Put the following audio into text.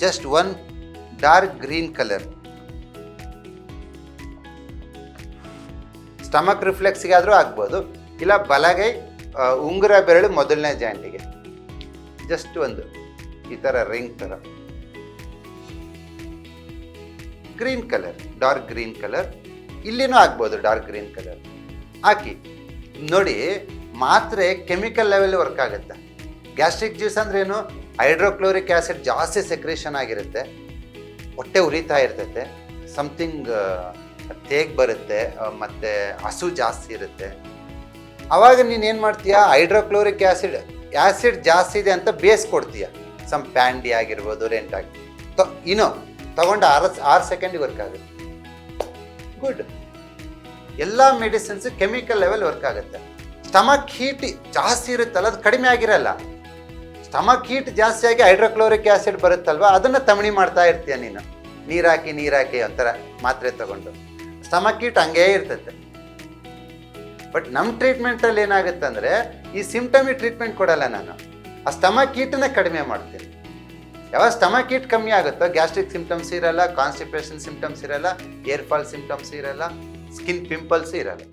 Just one dark green colour. Stomach ರಿಫ್ಲೆಕ್ಸ್ಗೆ ಆದರೂ ಆಗ್ಬೋದು, ಇಲ್ಲ ಬಲಗೈ ಉಂಗುರ ಬೆರಳು ಮೊದಲನೇ ಜಾಯಿಂಟಿಗೆ ಜಸ್ಟ್ ಒಂದು ಈ ಥರ ರಿಂಗ್ ಥರ green colour, dark green colour. ಇಲ್ಲಿನೂ ಆಗ್ಬೋದು ಡಾರ್ಕ್ ಗ್ರೀನ್ ಕಲರ್ ಹಾಕಿ ನೋಡಿ. ಮಾತ್ರೆ ಕೆಮಿಕಲ್ ಲೆವೆಲ್ ವರ್ಕ್ ಆಗುತ್ತೆ. ಗ್ಯಾಸ್ಟ್ರಿಕ್ ಜ್ಯೂಸ್ ಅಂದ್ರೆ ಏನು? ಹೈಡ್ರೋಕ್ಲೋರಿಕ್ ಆ್ಯಸಿಡ್ ಜಾಸ್ತಿ ಸೆಕ್ರೇಷನ್ ಆಗಿರುತ್ತೆ, ಹೊಟ್ಟೆ ಉರಿತಾ ಇರ್ತೈತೆ, ಸಮಥಿಂಗ್ ತೇಗ್ ಬರುತ್ತೆ, ಮತ್ತು ಹಸು ಜಾಸ್ತಿ ಇರುತ್ತೆ. ಆವಾಗ ನೀನು ಏನು ಮಾಡ್ತೀಯ, ಹೈಡ್ರೋಕ್ಲೋರಿಕ್ ಆ್ಯಸಿಡ್ ಜಾಸ್ತಿ ಇದೆ ಅಂತ ಬೇಯಿಸ್ಕೊಡ್ತೀಯ. ಸಮ್ ಪ್ಯಾಂಡಿ ಆಗಿರ್ಬೋದು, ರೆಂಟ್ ಆಗಿ ತಗೊಂಡು 6 ಸೆಕೆಂಡಿಗೆ ವರ್ಕ್ ಆಗುತ್ತೆ. ಗುಡ್. ಎಲ್ಲ ಮೆಡಿಸಿನ್ಸ್ ಕೆಮಿಕಲ್ ಲೆವೆಲ್ ವರ್ಕ್ ಆಗುತ್ತೆ. ಸ್ಟಮಕ್ ಹೀಟ್ ಜಾಸ್ತಿ ಇರುತ್ತಲ್ಲ, ಅದು ಕಡಿಮೆ ಆಗಿರಲ್ಲ. ಸ್ಟಮಕ್ ಹೀಟ್ ಜಾಸ್ತಿ ಆಗಿ ಹೈಡ್ರೋಕ್ಲೋರಿಕ್ ಆ್ಯಸಿಡ್ ಬರುತ್ತಲ್ವ, ಅದನ್ನು ತಮಣಿ ಮಾಡ್ತಾ ಇರ್ತೀಯ ನೀನು. ನೀರಾಕಿ ಒಂಥರ ಮಾತ್ರೆ ತಗೊಂಡು. ಸ್ಟಮಕ್ ಹೀಟ್ ಹಂಗೇ ಇರ್ತೈತೆ. ಬಟ್ ನಮ್ಮ ಟ್ರೀಟ್ಮೆಂಟಲ್ಲಿ ಏನಾಗುತ್ತೆ ಅಂದರೆ, ಈ ಸಿಂಪ್ಟಮಿಗೆ ಟ್ರೀಟ್ಮೆಂಟ್ ಕೊಡಲ್ಲ ನಾನು, ಆ ಸ್ಟಮಕ್ ಹೀಟನ್ನ ಕಡಿಮೆ ಮಾಡ್ತೀನಿ. ಯಾವಾಗ ಸ್ಟಮಕ್ ಹೀಟ್ ಕಮ್ಮಿ ಆಗುತ್ತೋ ಗ್ಯಾಸ್ಟ್ರಿಕ್ ಸಿಂಪ್ಟಮ್ಸ್ ಇರಲ್ಲ, ಕಾನ್ಸ್ಟಿಪೇಷನ್ ಸಿಂಪ್ಟಮ್ಸ್ ಇರಲ್ಲ, ಏರ್ ಫಾಲ್ ಸಿಂಪ್ಟಮ್ಸ್ ಇರಲ್ಲ, ಸ್ಕಿನ್ ಪಿಂಪಲ್ಸ್ ಇರಲ್ಲ.